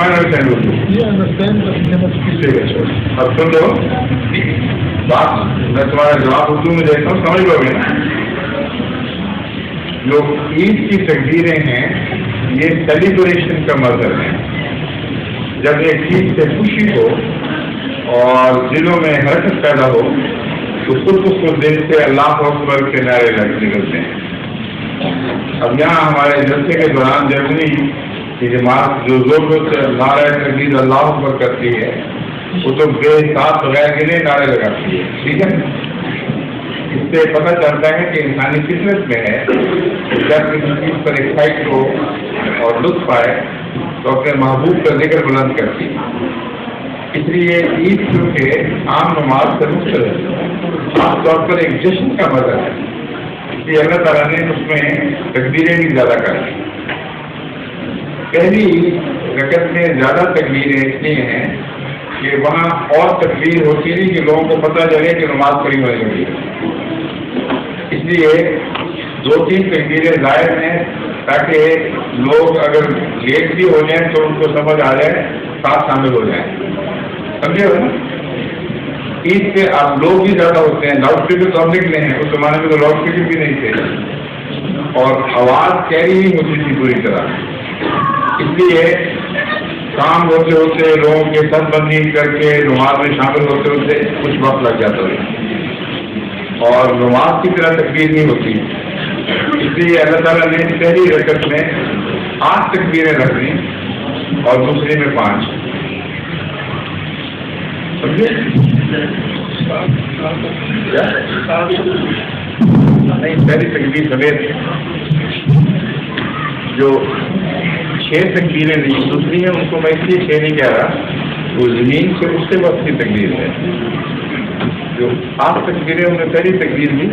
understand Urdu? Yeah, I understand, but you cannot speak. ٹھیک ہے. اب سن لو بات, میں تمہارا جواب اردو میں دیتا ہوں, سمجھ لو گے نا. جو عید کی تقدیریں ہیں یہ سیلیبریشن کا مظہر ہے. جب ایک چیز سے خوشی ہو اور دلوں میں حرکت پیدا ہو تو خود کو دل سے اللہ اکبر کے نعرے نکلتے ہیں. اب یہاں ہمارے جلسے کے دوران جرمنی کی جماعت جو زور سے نعرہ تقدیر اللہ اکبر کرتی ہے وہ تو بے ساتھ بغیر گنے نعرے لگاتی ہے. ٹھیک ہے, اس سے پتہ چلتا ہے کہ انسانی فطرت میں ہے جب کسی چیز پر ایکسائٹ ہو اور لطف آئے تو اپنے محبوب کا ذکر بلند کرتی ہے. اس لیے عید کیونکہ عام نماز سے مختلف خاص طور پر ایک جشن کا مزہ ہے, اس لیے اللہ تعالیٰ نے اس میں تکبیریں بھی زیادہ کر دی. پہلی رکعت میں زیادہ تکبیریں اس لیے ہیں کہ وہاں اور تکبیر ہوتی نہیں کہ لوگوں کو پتہ چلے کہ نماز پڑھی ہونے لگی. اس لیے 2-3 تکبیریں ظاہر ہیں تاکہ لوگ اگر لیٹ بھی ہو جائیں تو ان کو سمجھ آ جائے, ساتھ شامل ہو جائیں. سمجھے ہو نا. عید پہ آپ لوگ بھی زیادہ ہوتے ہیں, لاؤڈ اسپیکر پبلک میں ہیں, اس زمانے میں تو لاؤڈ اسپیکر بھی نہیں تھے اور آواز کیری نہیں ہوتی تھی پوری طرح. اس لیے کام ہوتے ہوتے لوگوں کے سر بندی کر کے نماز میں شامل ہوتے ہوتے کچھ وقت لگ جاتا ہے اور نماز کی طرح تکبیر نہیں ہوتی. اس لیے اللہ تعالیٰ نے پہلی رکعت میں 8 تکبیریں رکھنی اور دوسری میں 5. سمجھے؟ نہیں, پہلی تکبیر سمیت جو 6 تکبیریں نہیں دوسری ہیں ان کو میں اس لیے 6 نہیں کہہ رہا, وہ زمین سے اس کے وقت کی تکبیر ہے. جو 8 تکبیریں ان میں پہلی تکبیر بھی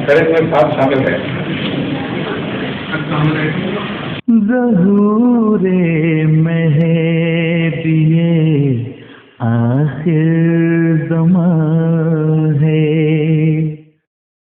پہلے میں ساتھ شامل ہے. ظہور مہدی آخر